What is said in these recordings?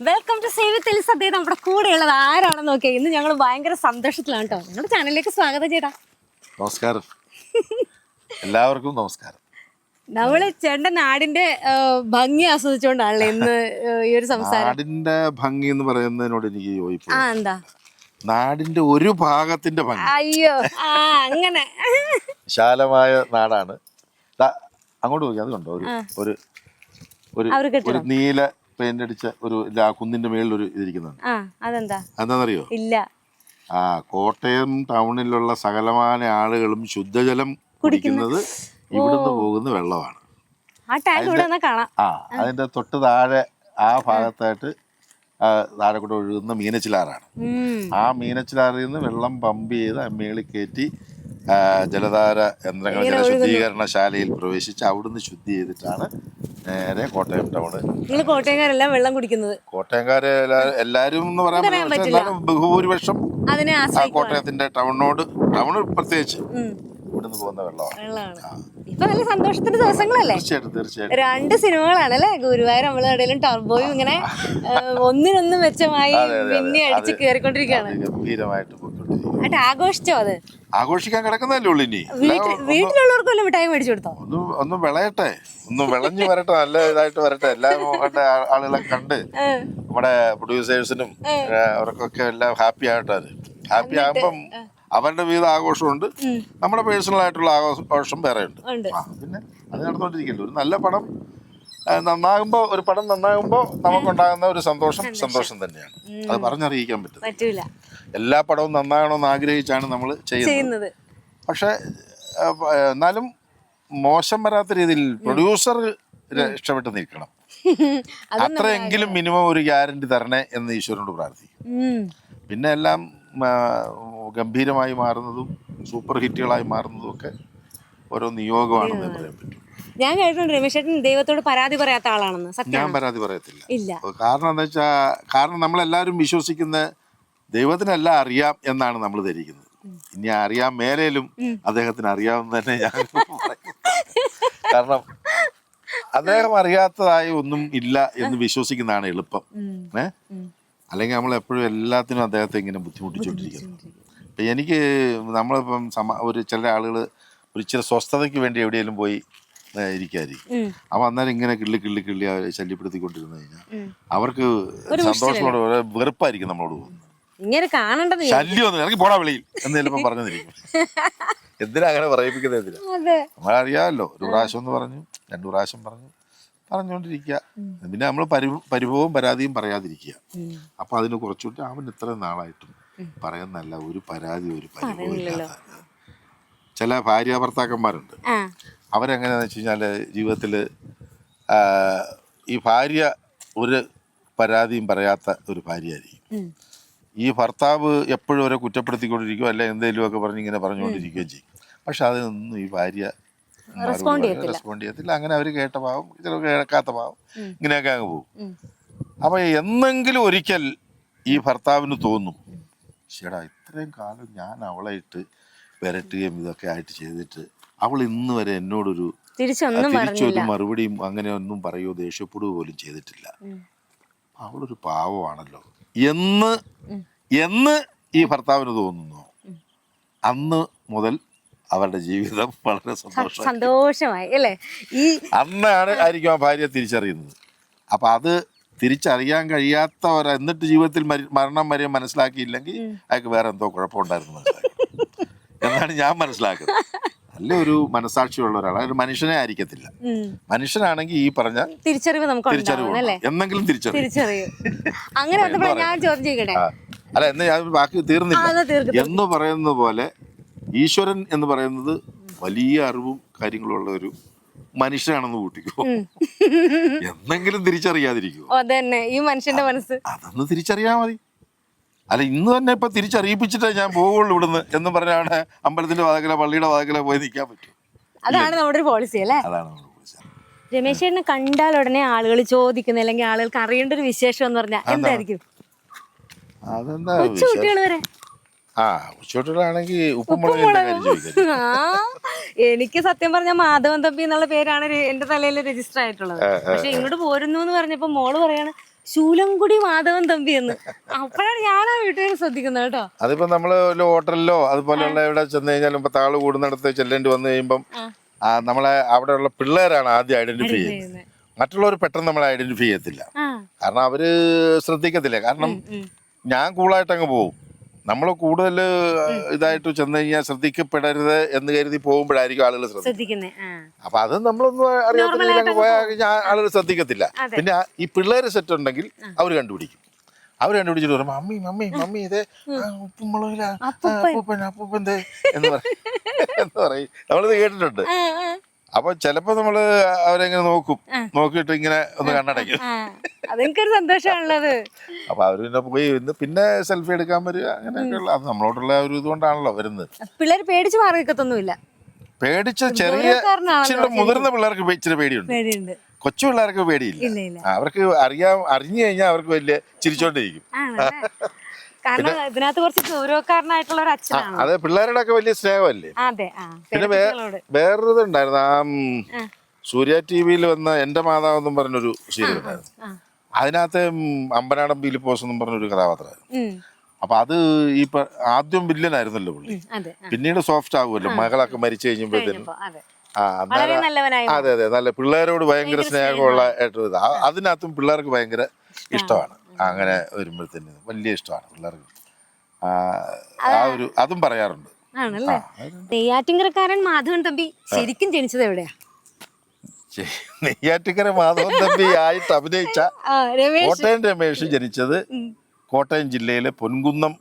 Welcome to സേവിത്തിൽ സദ്യ. നമ്മുടെ കൂടെയുള്ളത് ആരാണെന്ന് നോക്കിയാൽ ഇന്ന് ഞങ്ങൾ ഭയങ്കര സന്തോഷത്തിലാണ് കേട്ടോ. ഞങ്ങളുടെ ചാനലിലേക്ക് സ്വാഗതം ചേട്ടാ. നമസ്കാരം, എല്ലാവർക്കും നമസ്കാരം. നമ്മള് ചേട്ടന്റെ നാടിന്റെ ഭംഗി ആസ്വദിച്ചുകൊണ്ടാണല്ലോ ഇന്ന് ഈ ഒരു സംസാരം. നാടിന്റെ ഭംഗി എന്ന് പറയുന്നതിനോട് എനിക്ക് യോജിപ്പ്. എന്താ നാടിന്റെ ഒരു ഭാഗത്തിന്റെ ഭംഗി. അയ്യോ അങ്ങനെ വിശാലമായ നാടാണ്. അങ്ങോട്ട് നോക്കി, അത് കണ്ടോ, ഒരു ഒരു നീല പെയിന്റ് അടിച്ച ഒരു കുന്നിന്റെ മേളിൽ ഒരു ഇതിരിക്കുന്നുണ്ട്. എന്താണെന്നറിയോ? ഇല്ല. കോട്ടയം ടൗണിലുള്ള സകലമായ ആളുകളും ശുദ്ധജലം കുടിക്കുന്നത് ഇവിടുന്ന് പോകുന്ന വെള്ളമാണ്. അതിന്റെ തൊട്ട് താഴെ ആ ഭാഗത്തായിട്ട് താഴെ കൂടെ ഒഴുകുന്ന മീനച്ചിലാറാണ്. ആ മീനച്ചിലാറിൽ നിന്ന് വെള്ളം പമ്പ് ചെയ്ത് മേളിൽ കയറ്റി ജലധാര യന്ത്രങ്ങൾ ജലശുദ്ധീകരണ ശാലയിൽ പ്രവേശിച്ച് അവിടുന്ന് ശുദ്ധി ചെയ്തിട്ടാണ് നേരെ കോട്ടയം ടൗണ്. കോട്ടയംകാരെല്ലാം വെള്ളം കുടിക്കുന്നത്. കോട്ടയംകാര് എല്ലാരും എന്ന് പറയാൻ ബഹുഭൂരിപക്ഷം കോട്ടയത്തിന്റെ ടൗണ് പ്രത്യേകിച്ച് ഇവിടുന്ന് പോകുന്ന വെള്ളമാണ്. ഇപ്പൊ നല്ല സന്തോഷത്തിന്റെ ദിവസങ്ങളല്ലേ? തീർച്ചയായിട്ടും 2 സിനിമകളാണ് അല്ലെ? ഗുരുവായൂർ നമ്മളിടയിലും ടർബോയും ഇങ്ങനെ ഒന്നിനൊന്നും മെച്ചമായി പിന്നെ അടിച്ച് കയറിക്കൊണ്ടിരിക്കുകയാണ്. ഗംഭീരമായിട്ട് ആഘോഷിച്ചോ? അത് ആഘോഷിക്കാൻ കിടക്കുന്നതല്ലേ ഉള്ളു. ഇനി വീട്ടിലുള്ളവർക്കും മിഠായി മേടിച്ചു കൊടുത്തോ? ഒന്ന് വിളയട്ടെ, ഒന്ന് വിളഞ്ഞു വരട്ടെ, നല്ല ഇതായിട്ട് വരട്ടെ. എല്ലാം ആളുകളെ കണ്ട് നമ്മുടെ പ്രൊഡ്യൂസേഴ്സിനും അവർക്കൊക്കെ എല്ലാം ഹാപ്പി ആയിട്ടാ. ഹാപ്പി ആകുമ്പം അവരുടെ വിവിധ ആഘോഷമുണ്ട്, നമ്മുടെ പേഴ്സണൽ ആയിട്ടുള്ള ആഘോഷം വേറെ ഉണ്ട്. പിന്നെ അത് നടന്നുകൊണ്ടിരിക്കല്ലോ. ഒരു നല്ല പടം നന്നാകുമ്പോ, ഒരു പടം നന്നാകുമ്പോ നമുക്കുണ്ടാകുന്ന ഒരു സന്തോഷം തന്നെയാണ്. അത് പറഞ്ഞറിയിക്കാൻ പറ്റില്ല. എല്ലാ പടവും നന്നാകണമെന്ന് ആഗ്രഹിച്ചാണ് നമ്മൾ ചെയ്യുന്നത്. പക്ഷെ എന്നാലും മോശം വരാത്ത രീതിയിൽ പ്രൊഡ്യൂസർ രക്ഷപ്പെട്ട് നിൽക്കണം. അത്രയെങ്കിലും മിനിമം ഒരു ഗ്യാരണ്ടി തരണേ എന്ന് ഈശ്വരനോട് പ്രാർത്ഥിക്കും. പിന്നെ എല്ലാം ഗംഭീരമായി മാറുന്നതും സൂപ്പർ ഹിറ്റുകളായി മാറുന്നതും ഒക്കെ ഓരോ നിയോഗമാണെന്ന് പറയാൻ പറ്റും. ഞാൻ കേട്ടിട്ടുണ്ട് രമേശ് ചേട്ടൻ ദൈവത്തോട് പരാതി പറയാത്ത ആളാണെന്ന്. ഞാൻ പരാതി പറയത്തില്ല. കാരണം എന്താ വെച്ചാൽ നമ്മളെല്ലാവരും വിശ്വസിക്കുന്ന ദൈവത്തിനെല്ലാം അറിയാം എന്നാണ് നമ്മൾ ധരിക്കുന്നത്. ഇനി അറിയാൻ മേലേലും അദ്ദേഹത്തിന് അറിയാമെന്ന് തന്നെ ഞാൻ പറയും. കാരണം അദ്ദേഹം അറിയാത്തതായി ഒന്നും ഇല്ല എന്ന് വിശ്വസിക്കുന്നതാണ് എളുപ്പം. അല്ലെങ്കിൽ നമ്മൾ എപ്പോഴും എല്ലാത്തിനും അദ്ദേഹത്തെ ഇങ്ങനെ ബുദ്ധിമുട്ടിച്ചുകൊണ്ടിരിക്കുന്നു. ഇപ്പം എനിക്ക് നമ്മളിപ്പം ചില ആളുകൾ ഒരു ഇച്ചിരി സ്വസ്ഥതയ്ക്ക് വേണ്ടി എവിടെയെങ്കിലും പോയി ഇരിക്കാതിരിക്കും. അപ്പം അന്നേരം ഇങ്ങനെ കിള്ളി അവരെ ശല്യപ്പെടുത്തിക്കൊണ്ടിരുന്നു കഴിഞ്ഞാൽ അവർക്ക് സന്തോഷത്തോടെ വെറുപ്പായിരിക്കും നമ്മളോട് പോകുന്നത്. ശല്യമൊന്നും ഇറങ്ങി പോടാ വെളിയിൽ എന്ന് ചിലപ്പോൾ പറഞ്ഞിരിക്കും. എന്തിനാ അങ്ങനെ പറയിപ്പിക്കുന്നത്? എന്തിനാ? നമ്മളറിയാമല്ലോ. ഒരു പ്രാവശ്യം എന്ന് പറഞ്ഞു, 2 പ്രാവശ്യം പറഞ്ഞുകൊണ്ടിരിക്കുക. പിന്നെ നമ്മൾ പരിഭവവും പരാതിയും പറയാതിരിക്കുക. അപ്പൊ അതിന് കുറച്ചുകൂടി അവൻ ഇത്ര നാളായിട്ടും പറയുന്നല്ല ഒരു പരാതി ഒരു പരിഭവം ഇല്ലാത്ത ചില ഭാര്യ ഭർത്താക്കന്മാരുണ്ട്. അവരെങ്ങനെയാന്ന് വെച്ച് കഴിഞ്ഞാല് ജീവിതത്തില് ഈ ഭാര്യ ഒരു പരാതിയും പറയാത്ത ഒരു ഭാര്യയായിരിക്കും. ഈ ഭർത്താവ് എപ്പോഴും അവരെ കുറ്റപ്പെടുത്തിക്കൊണ്ടിരിക്കുകയോ അല്ലെ എന്തെങ്കിലുമൊക്കെ പറഞ്ഞ് ഇങ്ങനെ പറഞ്ഞുകൊണ്ടിരിക്കുകയും ചെയ്യും. പക്ഷെ അതിനൊന്നും ഈ ഭാര്യ റെസ്പോണ്ട് ചെയ്യത്തില്ല. അങ്ങനെ അവർ കേട്ട പാവം, ചിലർ കേൾക്കാത്ത പാവം, ഇങ്ങനെയൊക്കെ അങ്ങ് പോകും. അപ്പൊ എന്നെങ്കിലും ഒരിക്കൽ ഈ ഭർത്താവിന് തോന്നും, ചേടാ ഇത്രയും കാലം ഞാൻ അവളെ ഇട്ട് വിരട്ടുകയും ഇതൊക്കെ ആയിട്ട് ചെയ്തിട്ട് അവൾ ഇന്ന് വരെ എന്നോടൊരു തിരിച്ചൊരു മറുപടിയും അങ്ങനെ ഒന്നും പറയുകയോ ദേഷ്യപ്പെടുകയോ പോലും ചെയ്തിട്ടില്ല. അവളൊരു പാവമാണല്ലോ എന്ന് ഈ ഭർത്താവിന് തോന്നുന്നു. അന്ന് മുതൽ അവരുടെ ജീവിതം വളരെ സന്തോഷമായി അല്ലേ? അന്നാണ് ആയിരിക്കും ആ ഭാര്യ തിരിച്ചറിയുന്നത്. അപ്പൊ അത് തിരിച്ചറിയാൻ കഴിയാത്തവർ എന്നിട്ട് ജീവിതത്തിൽ മരണം വരെ മനസ്സിലാക്കിയില്ലെങ്കിൽ അയാൾക്ക് വേറെ എന്തോ കുഴപ്പമുണ്ടായിരുന്നു മനസ്സിലാക്കി എന്നാണ് ഞാൻ മനസ്സിലാക്കുന്നത്. നല്ല ഒരു മനസാക്ഷിയുള്ള ഒരാൾ, ഒരു മനുഷ്യനെ ആയിരിക്കത്തില്ല. മനുഷ്യനാണെങ്കിൽ ഈ പറഞ്ഞ തിരിച്ചറിവ് എന്നെങ്കിലും തിരിച്ചറിയും. അങ്ങനെ അല്ല എന്ന് ഞാൻ ബാക്കി തീർന്നില്ല എന്ന് പറയുന്ന പോലെ ഈശ്വരൻ എന്ന് പറയുന്നത് വലിയ അറിവും കാര്യങ്ങളുള്ള ഒരു മനുഷ്യനാണെന്ന് കൂട്ടിക്കോ. എന്നെങ്കിലും തിരിച്ചറിയാതിരിക്കുമോ? ഈ മനുഷ്യന്റെ മനസ്സ് അതൊന്ന് തിരിച്ചറിയാ മതി. അല്ല ഇന്ന് തന്നെ ഇപ്പൊ തിരിച്ചറിയിപ്പിച്ചിട്ടേ ഞാൻ പോവുള്ളൂ ഇവിടുന്ന് എന്ന് പറഞ്ഞാണ് അമ്പലത്തിന്റെ വാതിക്കല പള്ളിയുടെ വാതിക്കല പോയി നിൽക്കാൻ പറ്റും. അതാണ് നമ്മുടെ ഒരു പോളിസി അല്ലേ? അതാണ് നമ്മുടെ പോളിസി. രമേശ് ചേട്ടനെ കണ്ടാൽ ഉടനെ ആളുകൾ ചോദിക്കുന്ന അല്ലെങ്കിൽ ആളുകൾക്ക് അറിയേണ്ട ഒരു വിശേഷം എന്ന് പറഞ്ഞാൽ എന്തായിരിക്കും? അതെന്താ കുട്ടികൾ വരെ ഉച്ചോട്ടുകളാണെങ്കിൽ ഉപ്പുമുളകിന്റെ കാര്യം ചോദിക്കുന്നത്. എനിക്ക് സത്യം പറഞ്ഞ മാധവൻ തമ്പി എന്നുള്ള പേരാണ് എന്റെ തലയിൽ രജിസ്റ്റർ ആയിട്ടുള്ളത്. പക്ഷെ ഇങ്ങോട്ട് പോരുന്നു എന്ന് പറഞ്ഞപ്പോ മോള് പറയാണ് ശൂലംകുടി മാധവൻ തമ്പി എന്ന്. അപ്പോഴാണ് ഞാൻ ആ വീട്ടുകാർ ശ്രദ്ധിക്കുന്നത് കേട്ടോ. അതിപ്പോ നമ്മള് ഒരു ഹോട്ടലിലോ അതുപോലെയുള്ള ഇവിടെ ചെന്ന് കഴിഞ്ഞാലും ഇപ്പൊ താള് കൂടുന്നിടത്ത് ചെല്ലേണ്ടി വന്നു കഴിയുമ്പം നമ്മളെ അവിടെയുള്ള പിള്ളേരാണ് ആദ്യം ഐഡന്റിഫൈ ചെയ്യുന്നത്. മറ്റുള്ളവർ പെട്ടെന്ന് നമ്മളെ ഐഡന്റിഫൈ ചെയ്യത്തില്ല, കാരണം അവര് ശ്രദ്ധിക്കത്തില്ല. കാരണം ഞാൻ കൂളായിട്ട് അങ്ങ് പോകും. നമ്മൾ കൂടുതൽ ഇതായിട്ട് ചെന്ന് കഴിഞ്ഞാൽ ശ്രദ്ധിക്കപ്പെടരുത് എന്ന് കരുതി പോകുമ്പോഴായിരിക്കും ആളുകൾ ശ്രദ്ധിക്കുന്നത്. അപ്പൊ അത് നമ്മളൊന്നും അറിയാത്ത രീതിയിൽ പോയാൽ കഴിഞ്ഞാൽ ആളുകൾ ശ്രദ്ധിക്കത്തില്ല. പിന്നെ ഈ പിള്ളേര് സെറ്റ് ഉണ്ടെങ്കിൽ അവർ കണ്ടുപിടിക്കും. അവർ കണ്ടുപിടിച്ചിട്ട് പറയും മമ്മി മമ്മി മമ്മി ഇതേ ഉപ്പുമുളകില അപ്പൂപ്പൻ എന്ന് പറയും. നമ്മളിത് കേട്ടിട്ടുണ്ട്. അപ്പൊ ചിലപ്പോ നമ്മള് അവരെങ്ങനെ നോക്കും, നോക്കിയിട്ട് ഇങ്ങനെ ഒന്ന് കണ്ണടയ്ക്കും. അതെനിക്കൊരു സന്തോഷമാണുള്ളത്. അപ്പൊ അവര് പിന്നെ പോയി പിന്നെ സെൽഫി എടുക്കാൻ വരിക, അങ്ങനെയൊക്കെയുള്ള അത് നമ്മളോടുള്ള ഒരു ഇതുകൊണ്ടാണല്ലോ വരുന്നത്. പിള്ളേർ പേടിച്ച് മാറി നിൽക്കത്തൊന്നുമില്ല. പേടിച്ച ചെറിയ മുതിർന്ന പിള്ളേർക്ക് ഇച്ചിരി പേടിയുണ്ട്. കൊച്ചു പിള്ളേർക്ക് പേടിയില്ല. അവർക്ക് അറിഞ്ഞു കഴിഞ്ഞാൽ അവർക്ക് വലിയ ചിരിച്ചോണ്ടിരിക്കും. കാരണം ഇതിനകത്ത് കുറച്ച് ഗൗരവക്കാരനായിട്ടുള്ള ഒരു അച്ഛനാണ്. അതെ, പിള്ളേരുടെ ഒക്കെ വലിയ സ്നേഹമല്ലേ. പിന്നെ വേറൊരു ഇതുണ്ടായിരുന്നു, ആ സൂര്യ ടിവിയിൽ വന്ന എന്റെ മാതാവ് എന്നും പറഞ്ഞൊരു സീരിയൽ ഉണ്ടായിരുന്നു. അതിനകത്ത് അമ്പനാടൻ പീലിപ്പോസ് എന്നും പറഞ്ഞൊരു കഥാപാത്രമായിരുന്നു. അപ്പൊ അത് ഈ ആദ്യം വില്ലനായിരുന്നല്ലോ പുള്ളി, പിന്നീട് സോഫ്റ്റ് ആകുമല്ലോ മകളൊക്കെ മരിച്ചു കഴിഞ്ഞപ്പോഴത്തേനും. അതെ അതെ, നല്ല പിള്ളേരോട് ഭയങ്കര സ്നേഹമുള്ള ഇത്. അതിനകത്തും പിള്ളേർക്ക് ഭയങ്കര ഇഷ്ടമാണ്. അങ്ങനെ വരുമ്പോഴത്തേന് വലിയ ഇഷ്ടമാണ് പിള്ളേർക്ക്. ആ ഒരു അതും പറയാറുണ്ട്. നെയ്യാറ്റിൻകരക്കാരൻ മാധവൻ തമ്പി ശരിക്കും ജനിച്ചത് എവിടെയാ? നെയ്യാറ്റിൻകര മാധവൻ തമ്പി ആയിട്ട് അഭിനയിച്ച കോട്ടയം രമേശ് ജനിച്ചത് കോട്ടയം ജില്ലയിലെ പൊൻകുന്നം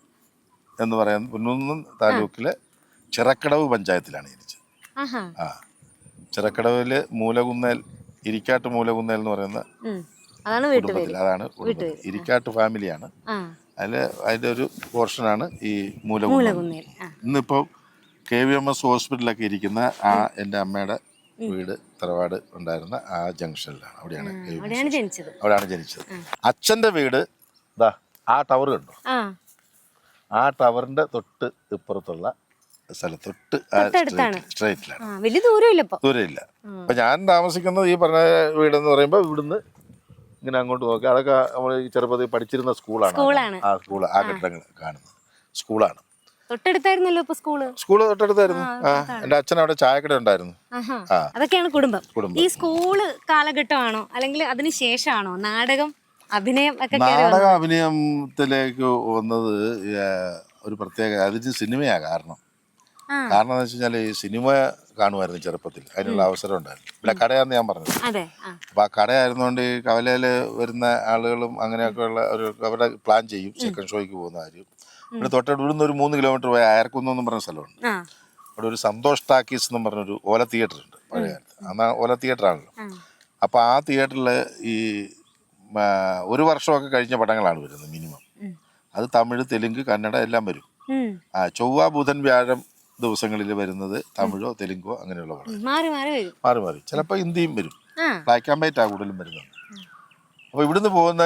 എന്ന് പറയുന്ന പൊൻകുന്നം താലൂക്കിലെ ചിറക്കടവ് പഞ്ചായത്തിലാണ് ജനിച്ചത്. ചിറക്കടവില് മൂലകുന്നേൽ, ഇരിക്കാട്ട് മൂലകുന്നേൽ എന്ന് പറയുന്ന കുടുംബത്തിൽ, അതാണ് കുടുംബത്തിൽ ഇരിക്കാട്ട് ഫാമിലിയാണ്. അതിന്റെ ഒരു പോർഷനാണ് ഈ മൂലകുന്നേൽ. ഇന്നിപ്പോ KVMS ഹോസ്പിറ്റലൊക്കെ ഇരിക്കുന്ന ആ എൻ്റെ അമ്മയുടെ വീട് തറവാട് ഉണ്ടായിരുന്ന ആ ജംഗ്ഷനിലാണ്. അവിടെയാണ് ജനിച്ചത്. അച്ഛന്റെ വീട് ദാ ആ ടവർ കണ്ടോ? ആ ടവറിന്റെ തൊട്ട് ഇപ്പുറത്തുള്ള സ്ഥലത്ത് സ്ട്രൈറ്റിലാണ്. വലിയ ദൂരമില്ല. അപ്പൊ ഞാൻ താമസിക്കുന്നത് ഈ പറഞ്ഞ വീടെന്ന് പറയുമ്പോ ഇവിടുന്ന് ഇങ്ങനെ അങ്ങോട്ട് നോക്കി അതൊക്കെ നമ്മൾ ചെറുപ്പത്തിൽ പഠിച്ചിരുന്ന സ്കൂളാണ്. ആ സ്കൂൾ, ആ കെട്ടിടങ്ങൾ കാണുന്നത് സ്കൂളാണ്. തൊട്ടടുത്തായിരുന്നല്ലോ സ്കൂള് തൊട്ടടുത്തായിരുന്നു. എന്റെ അച്ഛൻ അവിടെ ചായക്കട ഉണ്ടായിരുന്നു. അതൊക്കെയാണ് കുടുംബം. ഈ സ്കൂള് കാലഘട്ടമാണോ അല്ലെങ്കിൽ അതിന് ശേഷമാണോ നാടകം അഭിനയത്തിലേക്ക് വന്നത്? ഒരു പ്രത്യേക അതിന് സിനിമയാ കാരണം. കാരണം എന്ന് വെച്ച് കഴിഞ്ഞാല് ഈ സിനിമ കാണുമായിരുന്നു ചെറുപ്പത്തിൽ, അതിനുള്ള അവസരം ഉണ്ടായിരുന്നു. പിന്നെ കടയാന്ന് ഞാൻ പറഞ്ഞത്. അപ്പൊ ആ കടയായിരുന്നോണ്ട് ഈ കവലയില് വരുന്ന ആളുകളും അങ്ങനെയൊക്കെ ഉള്ള ഒരു അവരുടെ പ്ലാൻ ചെയ്യും സെക്കൻഡ് ഷോയ്ക്ക് പോകുന്ന കാര്യം. ഇവിടെ തൊട്ടടുത്ത് ഇവിടുന്ന് ഒരു 3 കിലോമീറ്റർ പോയി അയർക്കുന്നം എന്ന് പറഞ്ഞ സ്ഥലമുണ്ട്. അവിടെ ഒരു സന്തോഷ് ടാക്കീസ് എന്നും പറഞ്ഞൊരു ഓല തിയേറ്റർ ഉണ്ട് പഴയ കാലത്ത്. അന്നാ ഓല തിയേറ്റർ ആണല്ലോ. അപ്പൊ ആ തിയേറ്ററിൽ ഈ 1 വർഷമൊക്കെ കഴിഞ്ഞ പടങ്ങളാണ് വരുന്നത് മിനിമം. അത് തമിഴ്, തെലുങ്ക്, കന്നഡ എല്ലാം വരും. ചൊവ്വ, ബുധൻ, വ്യാഴം ദിവസങ്ങളിൽ വരുന്നത് തമിഴോ തെലുങ്കോ അങ്ങനെയുള്ള പടം മാറി മാറി. ചിലപ്പോ ഹിന്ദിയും വരും. ബ്ലാക്ക് ആൻഡ് വൈറ്റ് ആ കൂടുതലും വരുന്നത്. അപ്പൊ ഇവിടുന്ന് പോകുന്ന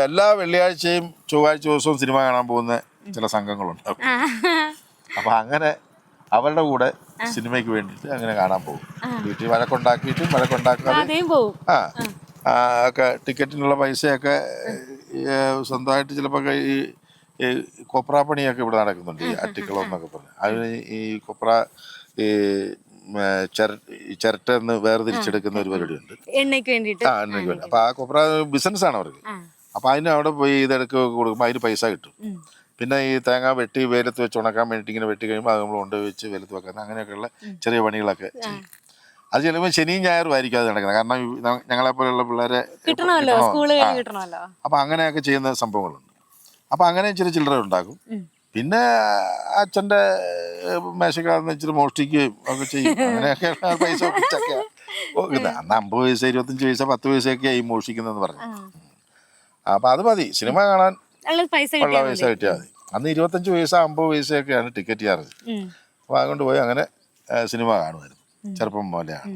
എല്ലാ വെള്ളിയാഴ്ചയും ചൊവ്വാഴ്ച ദിവസവും സിനിമ കാണാൻ പോകുന്ന ചില സംഘങ്ങളുണ്ടാവും. അപ്പൊ അങ്ങനെ അവരുടെ കൂടെ സിനിമയ്ക്ക് വേണ്ടിയിട്ട് അങ്ങനെ കാണാൻ പോകും. വീട്ടിൽ വഴക്കുണ്ടാക്കാതെ ഒക്കെ ടിക്കറ്റിനുള്ള പൈസയൊക്കെ സ്വന്തമായിട്ട് ചിലപ്പോൾ ഈ കൊപ്ര പണിയൊക്കെ ഇവിടെ നടക്കുന്നുണ്ട്. ഈ അട്ടിക്കളം എന്നൊക്കെ പറഞ്ഞു. അതിന് ഈ കൊപ്ര ഈ ചിരട്ടെന്ന് വേർതിരിച്ചെടുക്കുന്ന ഒരു പരിപാടിയുണ്ട് എണ്ണയ്ക്ക് വേണ്ടി. അപ്പൊ ആ കൊപ്ര ബിസിനസ്സാണ് അവർക്ക്. അപ്പൊ അതിന് അവിടെ പോയി ഇതെടുക്കുക കൊടുക്കുമ്പോൾ അതിന് പൈസ കിട്ടും. പിന്നെ ഈ തേങ്ങ വെട്ടി വെയിലത്ത് വെച്ച് ഉണക്കാൻ വേണ്ടിയിട്ട് ഇങ്ങനെ വെട്ടി കഴിയുമ്പോൾ അത് നമ്മൾ കൊണ്ടുവച്ച് വെയിലത്ത് വെക്കുന്ന അങ്ങനെയൊക്കെയുള്ള ചെറിയ പണികളൊക്കെ ചെയ്യും. അത് ചിലപ്പോൾ ശനിയും ഞായറും ആയിരിക്കും അത് നടക്കുന്നത്. കാരണം ഞങ്ങളെ പോലെയുള്ള പിള്ളേരെ അപ്പൊ അങ്ങനെയൊക്കെ ചെയ്യുന്ന സംഭവങ്ങളുണ്ട്. അപ്പൊ അങ്ങനെ ഇച്ചിരി ചില്ലറ ഉണ്ടാക്കും. പിന്നെ അച്ഛൻ്റെ മേശക്കാരന്ന് ഇച്ചിരി മോഷ്ടിക്കുകയും ഒക്കെ ചെയ്യും. അങ്ങനെയൊക്കെ പൈസ ഒപ്പിച്ചൊക്കെ അന്ന് 50 പൈസ 25 പൈസ 10 പൈസയൊക്കെ ഈ മോഷ്ടിക്കുന്നതെന്ന് പറഞ്ഞു. അപ്പൊ അത് മതി സിനിമ കാണാൻ ഉള്ള പൈസ കിട്ടിയാൽ മതി. അന്ന് 25 പൈസ 50 പൈസയൊക്കെയാണ് ടിക്കറ്റ് ചാർജ്. അപ്പൊ അതുകൊണ്ട് പോയി അങ്ങനെ സിനിമ കാണുമായിരുന്നു ചെറുപ്പം പോലെയാണ്.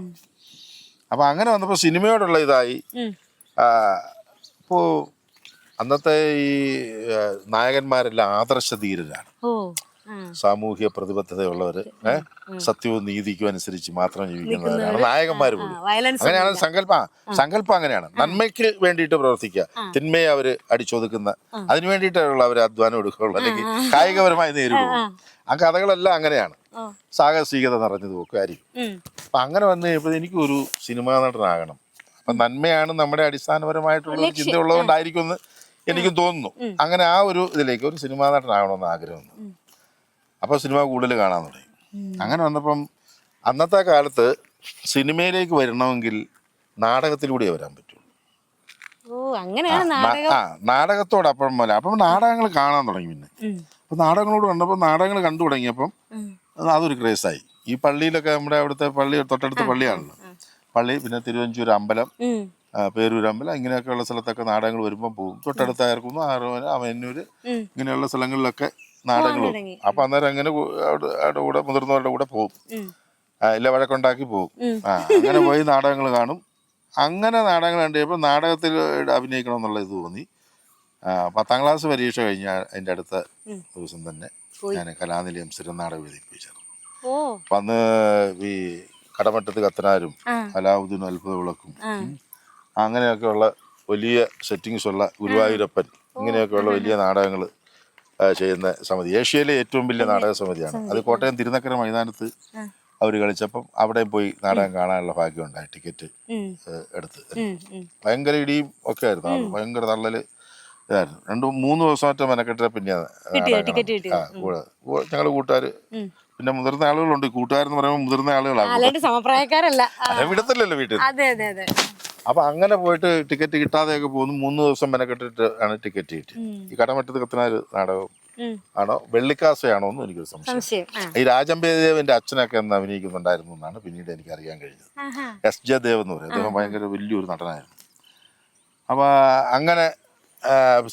അപ്പൊ അങ്ങനെ വന്നപ്പോ സിനിമയോടുള്ള ഇതായി. ഇപ്പോ അന്നത്തെ ഈ നായകന്മാരെല്ലാം ആദർശ ധീരരാണ്. സാമൂഹ്യ പ്രതിബദ്ധതയുള്ളവര്, സത്യവും നീതിക്കും അനുസരിച്ച് മാത്രം ജീവിക്കുന്നവരാണ് നായകന്മാർ പോലും. അങ്ങനെയാണ് സങ്കല്പം അങ്ങനെയാണ്. നന്മയ്ക്ക് വേണ്ടിയിട്ട് പ്രവർത്തിക്കുക, തിന്മയെ അവര് അടിച്ചൊതുക്കുന്ന, അതിനു വേണ്ടിയിട്ടുള്ള അവർ അധ്വാനം എടുക്കുകയുള്ളൂ, അല്ലെങ്കിൽ കായികപരമായി നേരിടുള്ളൂ. ആ കഥകളെല്ലാം അങ്ങനെയാണ്, സാഹസികത നിറഞ്ഞതുമൊക്കെ ആയിരിക്കും. അപ്പൊ അങ്ങനെ വന്നു കഴിയുമ്പോൾ എനിക്കൊരു സിനിമാ നടനാകണം. അപ്പൊ നന്മയാണ് നമ്മുടെ അടിസ്ഥാനപരമായിട്ടുള്ള ഒരു ചിന്ത ഉള്ളതുകൊണ്ടായിരിക്കും എന്ന് എനിക്കും തോന്നുന്നു. അങ്ങനെ ആ ഒരു ഇതിലേക്ക് ഒരു സിനിമാ നടനാകണമെന്ന് ആഗ്രഹം. അപ്പോൾ സിനിമ കൂടുതൽ കാണാൻ തുടങ്ങി. അങ്ങനെ വന്നപ്പം അന്നത്തെ കാലത്ത് സിനിമയിലേക്ക് വരണമെങ്കിൽ നാടകത്തിലൂടെ വരാൻ പറ്റുള്ളൂ. നാടകത്തോടൊപ്പം പോലെ അപ്പം നാടകങ്ങൾ കാണാൻ തുടങ്ങി. പിന്നെ അപ്പം നാടകങ്ങളോട് കണ്ടപ്പോൾ നാടകങ്ങൾ കണ്ടു തുടങ്ങിയപ്പം അതൊരു ക്രേസായി. ഈ പള്ളിയിലൊക്കെ നമ്മുടെ അവിടുത്തെ പള്ളി തൊട്ടടുത്ത പള്ളിയാണല്ലോ പള്ളി, പിന്നെ തിരുവഞ്ചൂർ അമ്പലം, പേരൂർ അമ്പലം, ഇങ്ങനെയൊക്കെയുള്ള സ്ഥലത്തൊക്കെ നാടകങ്ങൾ വരുമ്പോൾ പോകും. തൊട്ടടുത്ത ആർക്കുന്നു ആറുമന, അവന്നൂര്, ഇങ്ങനെയുള്ള സ്ഥലങ്ങളിലൊക്കെ നാടകങ്ങളും. അപ്പൊ അന്നേരം അങ്ങനെ അവിടെ കൂടെ മുതിർന്നവരുടെ കൂടെ പോകും, ഇല്ല വഴക്കുണ്ടാക്കി പോകും. അങ്ങനെ പോയി നാടകങ്ങൾ കാണും. അങ്ങനെ നാടകങ്ങൾ കണ്ടപ്പോൾ നാടകത്തിൽ അഭിനയിക്കണം എന്നുള്ള ഇത് തോന്നി. 10ാം ക്ലാസ് പരീക്ഷ കഴിഞ്ഞ അതിൻ്റെ അടുത്ത ദിവസം തന്നെ ഞാൻ കലാനിലയം സ്ഥിരം നാടകവേദിയിൽ പോയി ചേർന്നു. അപ്പൊ അന്ന് ഈ കടമറ്റത്ത് കത്തനാരും അലാവുദ്ദീനും അത്ഭുത വിളക്കും അങ്ങനെയൊക്കെയുള്ള വലിയ സെറ്റിങ്സ് ഉള്ള ഗുരുവായൂരപ്പൻ ഇങ്ങനെയൊക്കെയുള്ള വലിയ നാടകങ്ങൾ ചെയ്യുന്ന സമിതി, ഏഷ്യയിലെ ഏറ്റവും വലിയ നാടക സമിതിയാണ് അത്. കോട്ടയം തിരുനക്കര മൈതാനത്ത് അവർ കളിച്ചപ്പം അവിടെ പോയി നാടകം കാണാനുള്ള ഭാഗ്യം ഉണ്ടായി. ടിക്കറ്റ് എടുത്ത് ഭയങ്കര ഇടിയും ഒക്കെ ആയിരുന്നു, ഭയങ്കര തള്ളല് ഇതായിരുന്നു. 2-3 ദിവസമായിട്ട് മെനക്കെട്ട പിന്നെ ഞങ്ങള് കൂട്ടുകാര്, പിന്നെ മുതിർന്ന ആളുകളുണ്ട്. കൂട്ടുകാരെന്ന് പറയുമ്പോൾ മുതിർന്ന ആളുകളാണ്, സമപ്രായക്കാരല്ല, വിടത്തില്ലല്ലോ വീട്ടിൽ. അപ്പൊ അങ്ങനെ പോയിട്ട് ടിക്കറ്റ് കിട്ടാതെയൊക്കെ പോകുന്നു. 3 ദിവസം മെനക്കെട്ടിട്ട് ആണ് ടിക്കറ്റ് കിട്ടി. ഈ കടമറ്റത്ത് കത്തനാര് നാടകം ആണോ വെള്ളിക്കാസയാണോ എന്ന് എനിക്കൊരു സംശയം. ഈ രാജംബേദേവന്റെ അച്ഛനൊക്കെ എന്ന് അഭിനയിക്കുന്നുണ്ടായിരുന്നു എന്നാണ് പിന്നീട് എനിക്ക് അറിയാൻ കഴിഞ്ഞത്. എസ് ജെ ദേവ് എന്ന് പറയും, അദ്ദേഹം ഭയങ്കര വലിയൊരു നടനായിരുന്നു. അപ്പൊ അങ്ങനെ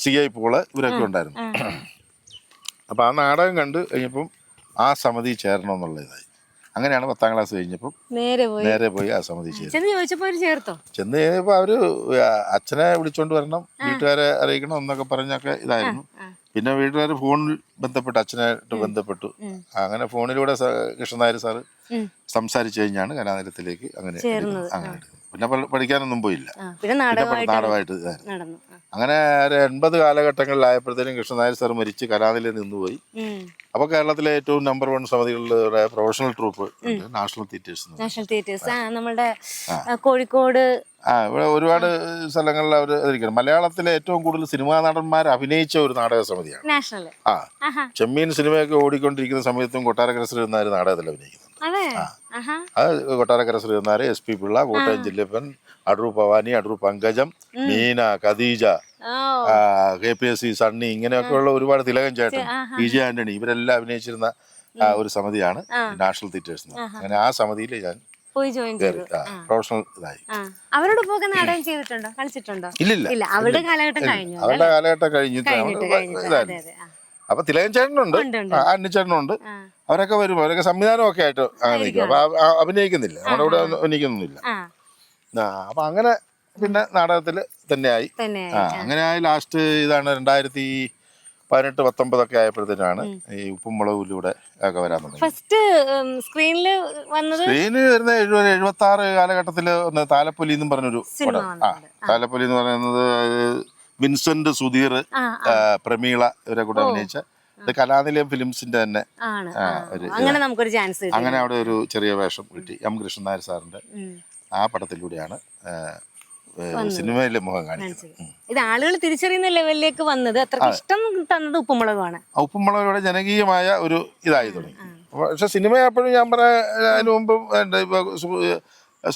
സി ഐ പോള് ഇവരൊക്കെ ഉണ്ടായിരുന്നു. അപ്പൊ ആ നാടകം കണ്ട് കഴിഞ്ഞപ്പം ആ സമിതി ചേരണം എന്നുള്ള ഇതായി. അങ്ങനെയാണ് 10ാം ക്ലാസ് കഴിഞ്ഞപ്പം നേരെ പോയി ആ സമിതി ചെന്ന് കഴിഞ്ഞപ്പോ അവര് അച്ഛനെ വിളിച്ചോണ്ട് വരണം, വീട്ടുകാരെ അറിയിക്കണം എന്നൊക്കെ പറഞ്ഞൊക്കെ ഇതായിരുന്നു. പിന്നെ വീട്ടുകാർ ഫോണിൽ ബന്ധപ്പെട്ടു, അച്ഛനായിട്ട് ബന്ധപ്പെട്ടു. അങ്ങനെ ഫോണിലൂടെ കൃഷ്ണനായർ സാറ് സംസാരിച്ചു കഴിഞ്ഞാണ് കലാനിലയത്തിലേക്ക് അങ്ങനെ പിന്നെ പഠിക്കാനൊന്നും പോയില്ല, പിന്നെ നാടകമായിട്ട് ഇതായിരുന്നു. അങ്ങനെ 80 കാലഘട്ടങ്ങളിലായപ്പോഴത്തേനും കൃഷ്ണനായർ സാർ മരിച്ച് കലാനിലയം നിന്നുപോയി. അപ്പൊ കേരളത്തിലെ ഏറ്റവും നമ്പർ 1 സമിതികളുടെ പ്രൊഫഷണൽ ട്രൂപ്പ് നാഷണൽ തിയേറ്റേഴ്സ് നമ്മുടെ കോഴിക്കോട് ഇവിടെ ഒരുപാട് സ്ഥലങ്ങളിൽ അവർ അതിരിക്കണം. മലയാളത്തിലെ ഏറ്റവും കൂടുതൽ സിനിമാ നടന്മാർ അഭിനയിച്ച ഒരു നാടക സമിതിയാണ്. ചെമ്മീൻ സിനിമയൊക്കെ ഓടിക്കൊണ്ടിരിക്കുന്ന സമയത്തും കൊട്ടാരക്കര ശ്രീനായർ നാടകത്തിൽ അഭിനയിക്കുന്നുണ്ട്. അത് കൊട്ടാരക്കര ശ്രീനായർ, SP പിള്ള, കോട്ടയം ജില്ലപ്പൻ, അടൂർ ഭവാനി, അടൂർ പങ്കജം, മീന, ഖദീജ, KPSC സണ്ണി, ഇങ്ങനെയൊക്കെയുള്ള ഒരുപാട്, തിലകൻ ചേട്ടൻ, PJ ആന്റണി, ഇവരെല്ലാം അഭിനയിച്ചിരുന്ന ഒരു സമിതിയാണ് നാഷണൽ തിയേറ്റേഴ്സ്. അങ്ങനെ ആ സമിതിയിൽ ഞാൻ പ്രൊഫഷണൽ ഇതായി. അവരോട് പോകാൻ നാടകം ചെയ്തിട്ടുണ്ടോ, കളിച്ചിട്ടുണ്ടോ? ഇല്ല, അവരുടെ കാലഘട്ടം കഴിഞ്ഞു. അവരുടെ കാലഘട്ടം കഴിഞ്ഞിട്ട് ഇതായിരുന്നു. അപ്പൊ തിലകൻ ചേട്ടനുണ്ട്, അന്നിച്ചേട്ടനുണ്ട്, അവരൊക്കെ വരും. അവരൊക്കെ സംവിധാനമൊക്കെ ആയിട്ട് അങ്ങനെ നിൽക്കും. അപ്പൊ അഭിനയിക്കുന്നില്ല, നമ്മുടെ കൂടെ അഭിനയിക്കുന്നില്ല. അപ്പൊ അങ്ങനെ പിന്നെ നാടകത്തില് തന്നെയായി. അങ്ങനെ ആയി. ലാസ്റ്റ് ഇതാണ് 2018-19 ആയപ്പോഴത്തേനാണ് ഈ ഉപ്പും മുളകിലൂടെ ഒക്കെ വരാൻ തുടങ്ങി. സ്ക്രീനിൽ വരുന്ന 76 കാലഘട്ടത്തില് ഒന്ന് താലപ്പൊലി എന്നും പറഞ്ഞൊരു പടം. താലപ്പൊലി എന്ന് പറയുന്നത് വിൻസെന്റ്, സുധീർ, പ്രമീള ഇവരെ കൂടെ അഭിനയിച്ച കലാനിലയം ഫിലിംസിന്റെ തന്നെ അങ്ങനെ അവിടെ ഒരു ചെറിയ വേഷം കിട്ടി. M. കൃഷ്ണനായർ സാറിന്റെ ആ പടത്തിലൂടെയാണ് സിനിമയിലെ മുഖം കാണിക്കുന്നത്. ഇത് ആളുകൾ തിരിച്ചറിയുന്ന ലെവലിലേക്ക് വന്നത് അത്രയ്ക്ക് ഇഷ്ടം തന്നത് ഉപ്പുമുളകാണ്. ഉപ്പുമുളകിലൂടെ ജനകീയമായ ഒരു ഇതായി തുടങ്ങി. പക്ഷെ സിനിമ എപ്പോഴും ഞാൻ അതിന് മുമ്പും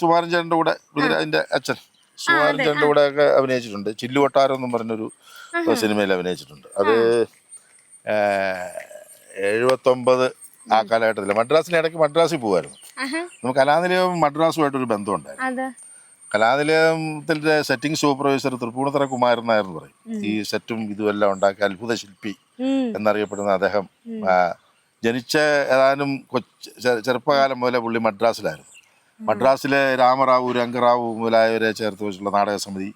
സുമാരൻ ചേട്ടൻ്റെ കൂടെ, അതിന്റെ അച്ഛൻ സുമാരൻ ചേട്ടൻ്റെ കൂടെ ഒക്കെ അഭിനയിച്ചിട്ടുണ്ട്. ചില്ലുകൊട്ടാരം എന്നും പറഞ്ഞൊരു സിനിമയിൽ അഭിനയിച്ചിട്ടുണ്ട്. അത് 79 ആ കാലഘട്ടത്തിൽ മദ്രാസിലെ ഇടയ്ക്ക് മദ്രാസിൽ പോകുമായിരുന്നു. നമുക്ക് കലാനിലയവും മദ്രാസുമായിട്ടൊരു ബന്ധമുണ്ടായിരുന്നു. കലാനിലയത്തിന്റെ സെറ്റിംഗ് സൂപ്പർവൈസർ തൃപ്പൂണിത്തറ കുമാരൻ നായർ എന്ന് പറയും. ഈ സെറ്റും ഇതുമെല്ലാം ഉണ്ടാക്കിയ അത്ഭുത ശില്പി എന്നറിയപ്പെടുന്ന അദ്ദേഹം ജനിച്ച ഏതാനും ചെറുപ്പകാലം മുതലേ പുള്ളി മദ്രാസിലായിരുന്നു. മദ്രാസിലെ രാമറാവു, രംഗറാവു മുതലായവരെ ചേർത്ത് വെച്ചുള്ള നാടക സമിതി,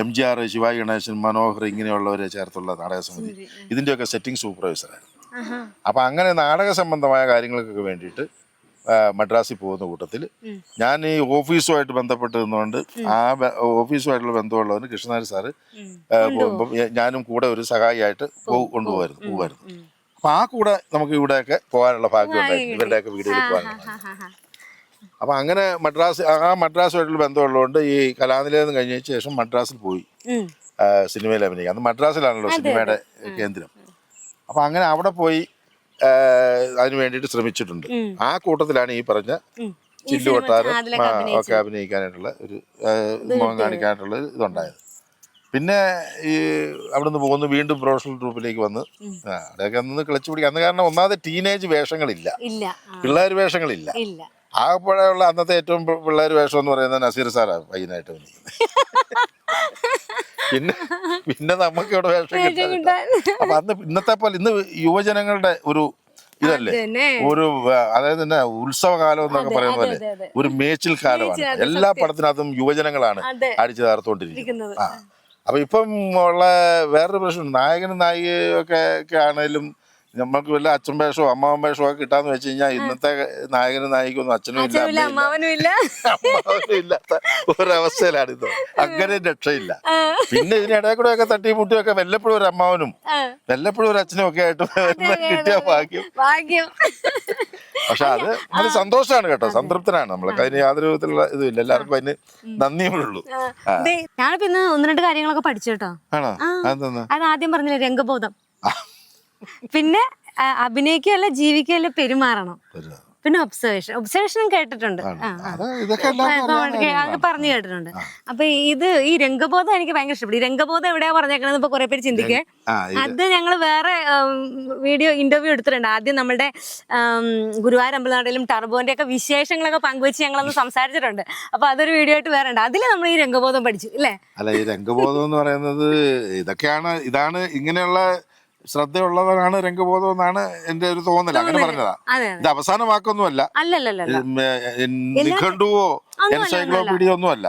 MGR, ശിവാജി ഗണേശൻ, മനോഹർ ഇങ്ങനെയുള്ളവരെ ചേർത്തുള്ള നാടക സമിതി, ഇതിന്റെയൊക്കെ സെറ്റിംഗ് സൂപ്പർവൈസറായിരുന്നു. അപ്പം അങ്ങനെ നാടക സംബന്ധമായ കാര്യങ്ങൾക്കൊക്കെ വേണ്ടിയിട്ട് മദ്രാസിൽ പോകുന്ന കൂട്ടത്തിൽ ഞാൻ ഈ ഓഫീസുമായിട്ട് ബന്ധപ്പെട്ട് നിന്നുകൊണ്ട് ആ ഓഫീസുമായിട്ടുള്ള ബന്ധമുള്ളവന് കൃഷ്ണനാരി സാറ് പോകുമ്പം ഞാനും കൂടെ ഒരു സഹായിയായിട്ട് പോകുമായിരുന്നു. അപ്പം ആ കൂടെ നമുക്ക് ഇവിടെയൊക്കെ പോകാനുള്ള ഭാഗ്യം ഉണ്ടായിരുന്നു, ഇവരുടെയൊക്കെ വീടുകളിൽ പോകാനുള്ള. അപ്പം അങ്ങനെ മദ്രാസുമായിട്ടുള്ള ബന്ധമുള്ളതുകൊണ്ട് ഈ കലാനിലയം കഴിഞ്ഞതിന് ശേഷം മദ്രാസിൽ പോയി സിനിമയിൽ അഭിനയിക്കുക. അന്ന് മദ്രാസിലാണല്ലോ സിനിമയുടെ കേന്ദ്രം. അപ്പം അങ്ങനെ അവിടെ പോയി അതിന് വേണ്ടിയിട്ട് ശ്രമിച്ചിട്ടുണ്ട്. ആ കൂട്ടത്തിലാണ് ഈ പറഞ്ഞ ചില്ലുകൊട്ടാരം ഒക്കെ അഭിനയിക്കാനായിട്ടുള്ള ഒരു മുഖം കാണിക്കാനായിട്ടുള്ള ഇതുണ്ടായത്. പിന്നെ ഈ അവിടുന്ന് പോകുന്നു, വീണ്ടും പ്രൊഫഷണൽ ട്രൂപ്പിലേക്ക് വന്ന് അവിടെയൊക്കെ അന്ന് കിളച്ചു പിടിക്കുക. അന്ന് കാരണം ഒന്നാമത് ടീനേജ് വേഷങ്ങളില്ല, പിള്ളേർ വേഷങ്ങളില്ല. ആകെപ്പോഴുള്ള അന്നത്തെ ഏറ്റവും പിള്ളേർ വേഷം എന്ന് പറയുന്നത് നസീർ സാറാണ് പയ്യനായിട്ട് പിന്നെ നമുക്ക് ഇവിടെ വേഷം കിട്ടാൻ. അപ്പൊ അന്ന് ഇന്നത്തെ പോലെ ഇന്ന് യുവജനങ്ങളുടെ ഒരു ഇതല്ലേ, ഒരു അതായത് തന്നെ ഉത്സവകാലം എന്നൊക്കെ പറയുന്ന പോലെ ഒരു മേച്ചിൽ കാലമാണ്. എല്ലാ പടത്തിനകത്തും യുവജനങ്ങളാണ് അടിച്ചു ചേർത്തുകൊണ്ടിരിക്കുന്നത്. അപ്പൊ ഇപ്പം ഉള്ള വേറൊരു പ്രശ്നം, നായകനും നായികയൊക്കെ ആണേലും നമ്മൾക്ക് വല്ല അച്ഛൻ വേഷമോ അമ്മാവൻ വേഷമോ ഒക്കെ കിട്ടാന്ന് വെച്ച് കഴിഞ്ഞാൽ ഇന്നത്തെ നായകനും നായികൊന്നും അച്ഛനും ഇല്ല അമ്മാവനും ഇല്ലാത്ത ഒരവസ്ഥയിലാണ് ഇത്. അങ്ങനെ രക്ഷയില്ല. പിന്നെ ഇതിനിടയിൽ കൂടെ ഒക്കെ തട്ടിയും മുട്ടിയൊക്കെ വല്ലപ്പോഴും ഒരു അമ്മാവനും വല്ലപ്പോഴും ഒരു അച്ഛനും ഒക്കെ ആയിട്ട് കിട്ടിയ ഭാഗ്യം. പക്ഷെ അത് സന്തോഷമാണ് കേട്ടോ, സംതൃപ്തനാണ് നമ്മളൊക്കെ. അതിന് യാതൊരു വിധത്തിലുള്ള ഇതുമില്ല, എല്ലാവർക്കും അതിന് നന്ദിയേ ഉള്ളൂ. ഞാനിപ്പോ ഇന്ന് 1-2 കാര്യങ്ങളൊക്കെ പഠിച്ചു കേട്ടോ. ആണോ? അത് ആദ്യം പറഞ്ഞില്ലേ, രംഗബോധം. പിന്നെ അഭിനയിക്കുകയല്ല ജീവിക്കുകയല്ല പെരുമാറണം. പിന്നെ ഒബ്സർവേഷനും കേട്ടിട്ടുണ്ട്, പറഞ്ഞു കേട്ടിട്ടുണ്ട്. അപ്പൊ ഈ രംഗബോധം എനിക്ക് ഭയങ്കര ഇഷ്ടപ്പെട്ടു. ഈ രംഗബോധം എവിടെയാ പറഞ്ഞേക്കണെന്ന് ഇപ്പൊ കുറെ പേര് ചിന്തിക്കേ. അത് ഞങ്ങൾ വേറെ ഇന്റർവ്യൂ എടുത്തിട്ടുണ്ട്. ആദ്യം നമ്മുടെ ഗുരുവായൂർ അമ്പലനടയിലും ടർബോന്റെ ഒക്കെ വിശേഷങ്ങളൊക്കെ പങ്കുവെച്ച് ഞങ്ങളൊന്ന് സംസാരിച്ചിട്ടുണ്ട്. അപ്പൊ അതൊരു വീഡിയോ ആയിട്ട് വേറെ ഉണ്ട്. അതിൽ നമ്മൾ ഈ രംഗബോധം പഠിച്ചു അല്ലേ? അല്ല, ഈ രംഗബോധം എന്ന് പറയുന്നത് ഇതാണ് ഇങ്ങനെയുള്ള ശ്രദ്ധയുള്ളവരാണ് രംഗബോധം എന്നാണ് എന്റെ ഒരു തോന്നൽ. അങ്ങനെ പറഞ്ഞതാ. ഇത് അവസാന വാക്കൊന്നുമല്ല, നിഘണ്ടുവോ എൻസൈക്ലോപീഡിയ ഒന്നും അല്ല.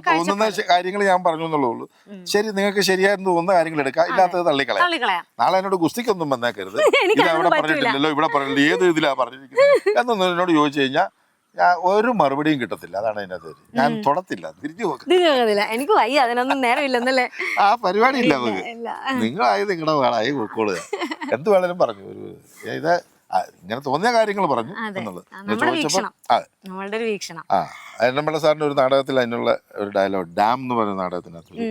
തോന്നുന്ന കാര്യങ്ങൾ ഞാൻ പറഞ്ഞു എന്നുള്ളൂ. ശരി, നിങ്ങൾക്ക് ശരിയായിരുന്നു തോന്നുന്ന കാര്യങ്ങൾ എടുക്കാം, ഇല്ലാത്തത് തള്ളിക്കളയാം. നാളെ എന്നോട് ഗുസ്തിക്കൊന്നും വന്നേക്കരുത്, ഇത് അവിടെ പറഞ്ഞിട്ടില്ലല്ലോ ഇവിടെ പറഞ്ഞിട്ടില്ല, ഏത് ഇതിലാ പറഞ്ഞിരിക്കുന്നത് എന്നൊന്നും എന്നോട് ചോദിച്ചു കഴിഞ്ഞാൽ ഞാൻ ഒരു മറുപടിയും കിട്ടത്തില്ല. അതാണ് അതിനകത്ത് ഞാൻ തൊടത്തില്ല, തിരിഞ്ഞു നോക്കില്ല. എനിക്ക് വയ്യ, അതിനൊന്നും നേരമില്ലെന്നല്ലേ. ആ പരിപാടി ഇല്ല നമുക്ക്. നിങ്ങളായി നിങ്ങളുടെ വേളായി ഉൾക്കൊള്ളുക. എന്ത് വേണേലും പറഞ്ഞു. ഇത് ഇങ്ങനെ തോന്നിയ കാര്യങ്ങൾ പറഞ്ഞു എന്നുള്ളത്. എണ്ണമ്പള്ള സാറിന്റെ ഒരു നാടകത്തിൽ അതിനുള്ള ഒരു ഡയലോഗ്, ഡാം എന്ന് പറയുന്ന നാടകത്തിനകത്ത് ഒരു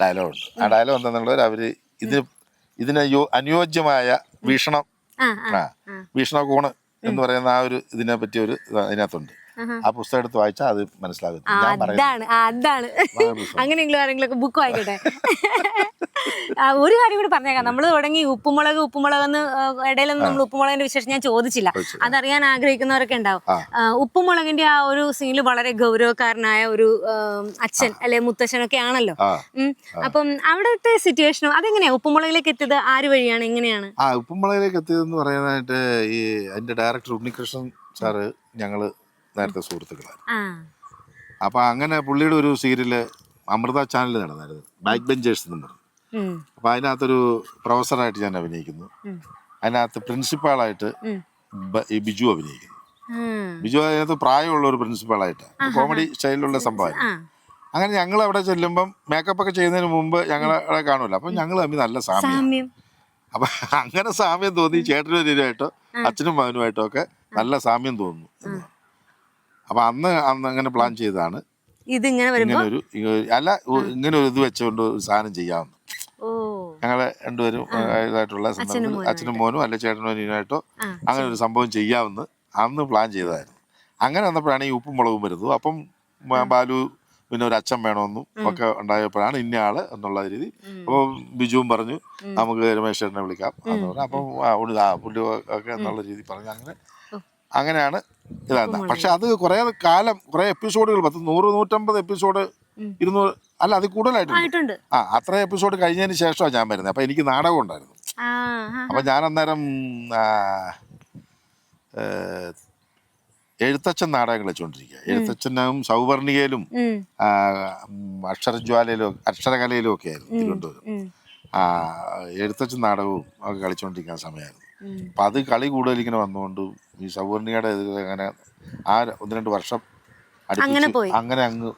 ഡയലോഗ് ഉണ്ട്. ആ ഡയലോഗ് എന്താണെന്നുള്ളത്, അവര് ഇതിന് അനുയോജ്യമായ വീക്ഷണകോണ് എന്ന് പറയുന്ന ആ ഒരു ഇതിനെ പറ്റിയ ഒരു അതിനകത്തുണ്ട്. ആ പുസ്തകം എടുത്ത് വായിച്ചാൽ അത് മനസ്സിലാകും. അതാണ് അങ്ങനെയെങ്കിലും ആരെങ്കിലും ബുക്ക് വായിക്കട്ടെ. ഒരു കാര്യം കൂടി പറഞ്ഞേക്കാം. നമ്മൾ തുടങ്ങി ഉപ്പുമുളക് എന്ന് ഇടയിലൊന്നും നമ്മൾ ഉപ്പുമുളകിന്റെ വിശേഷം ഞാൻ ചോദിച്ചില്ല. അതറിയാൻ ആഗ്രഹിക്കുന്നവരൊക്കെ ഉണ്ടാവും. ഉപ്പുമുളകിന്റെ ആ ഒരു സീനിൽ വളരെ ഗൗരവക്കാരനായ ഒരു അച്ഛൻ അല്ലെ മുത്തശ്ശനൊക്കെ ആണല്ലോ. അപ്പം അവിടുത്തെ സിറ്റുവേഷനും അതെങ്ങനെയാ ഉപ്പുമുളകിലേക്ക് എത്തിയത്? ആര് വഴിയാണ്, എങ്ങനെയാണ് ഉപ്പുമുളകിലേക്ക് എത്തിയതെന്ന് പറയാനായിട്ട് ഈ അതിന്റെ ഡയറക്ടർ ഉണ്ണികൃഷ്ണൻ സാറ് ഞങ്ങള് നേരത്തെ സുഹൃത്തുക്കളാണ്. അപ്പൊ അങ്ങനെ പുള്ളിയുടെ ഒരു സീരിയല് അമൃത ചാനലിൽ നടന്നായിരുന്നു, ബാക്ക് ബെഞ്ചേഴ്സ് എന്ന് പറഞ്ഞു. അപ്പൊ അതിനകത്തൊരു പ്രൊഫസറായിട്ട് ഞാൻ അഭിനയിക്കുന്നു. അതിനകത്ത് പ്രിൻസിപ്പാളായിട്ട് ഈ ബിജു അഭിനയിക്കുന്നു. ബിജു അതിനകത്ത് പ്രായമുള്ള ഒരു പ്രിൻസിപ്പാളായിട്ട് കോമഡി സ്റ്റൈലിലുള്ള സംഭവമായിരുന്നു. അങ്ങനെ ഞങ്ങൾ അവിടെ ചെല്ലുമ്പം മേക്കപ്പ് ഒക്കെ ചെയ്യുന്നതിന് മുമ്പ് ഞങ്ങളെ കാണുമല്ലോ. അപ്പൊ ഞങ്ങൾ തമ്മിൽ നല്ല സാമ്യം. അപ്പൊ അങ്ങനെ സാമ്യം തോന്നി. ചേട്ടനും അനിയനുമായിട്ടോ അച്ഛനും മകനുമായിട്ടോ ഒക്കെ നല്ല സാമ്യം തോന്നുന്നു. അപ്പൊ അന്ന് അങ്ങനെ പ്ലാൻ ചെയ്തതാണ് ഇങ്ങനെ ഒരു ഇത് വെച്ചുകൊണ്ട് ഒരു സാധനം ചെയ്യാമെന്ന്. ഞങ്ങളെ രണ്ടുപേരും ഇതായിട്ടുള്ള സന്ദർഭത്തിൽ അച്ഛനും മോനും അല്ലെ ചേട്ടനും അനിയനുമായിട്ടോ അങ്ങനെ ഒരു സംഭവം ചെയ്യാമെന്ന് അന്ന് പ്ലാൻ ചെയ്തതായിരുന്നു. അങ്ങനെ വന്നപ്പോഴാണ് ഈ ഉപ്പും മുളകും വരുന്നത്. അപ്പം ബാലു പിന്നെ ഒരു അച്ഛൻ വേണമെന്നും ഒക്കെ ഉണ്ടായപ്പോഴാണ് ഇന്ന ആള് എന്നുള്ള രീതി. അപ്പോൾ ബിജുവും പറഞ്ഞു നമുക്ക് രമേശ് ചേട്ടനെ വിളിക്കാം എന്ന് പറഞ്ഞു. അപ്പം പുള്ളി ഒക്കെ എന്നുള്ള രീതി പറഞ്ഞു. അങ്ങനെയാണ് ഇതാ. പക്ഷെ അത് കുറെ കാലം, കുറെ എപ്പിസോഡുകൾ 100-150 എപ്പിസോഡ് 200 അല്ല അതിൽ കൂടുതലായിട്ടുണ്ട്. അത്ര എപ്പിസോഡ് കഴിഞ്ഞതിന് ശേഷമാണ് ഞാൻ വരുന്നത്. അപ്പൊ എനിക്ക് നാടകം ഉണ്ടായിരുന്നു. അപ്പൊ ഞാൻ അന്നേരം എഴുത്തച്ഛൻ നാടകങ്ങൾ വെച്ചുകൊണ്ടിരിക്കുക. എഴുത്തച്ഛനും സൗവർണികയിലും അക്ഷരജ്വാലയിലും അക്ഷരകലയിലും ഒക്കെ ആയിരുന്നു തിരുവനന്തപുരം. എഴുത്തച്ഛൻ നാടകവും ഒക്കെ കളിച്ചുകൊണ്ടിരിക്കുന്ന സമയമായിരുന്നു. അപ്പം അത് കളി കൂടുതൽ ഇങ്ങനെ വന്നുകൊണ്ട് ഈ സൗവർണികയുടെ ഇത് അങ്ങനെ ആ 1-2 വർഷം അടുപ്പിച്ച് അങ്ങനെ അങ്ങ്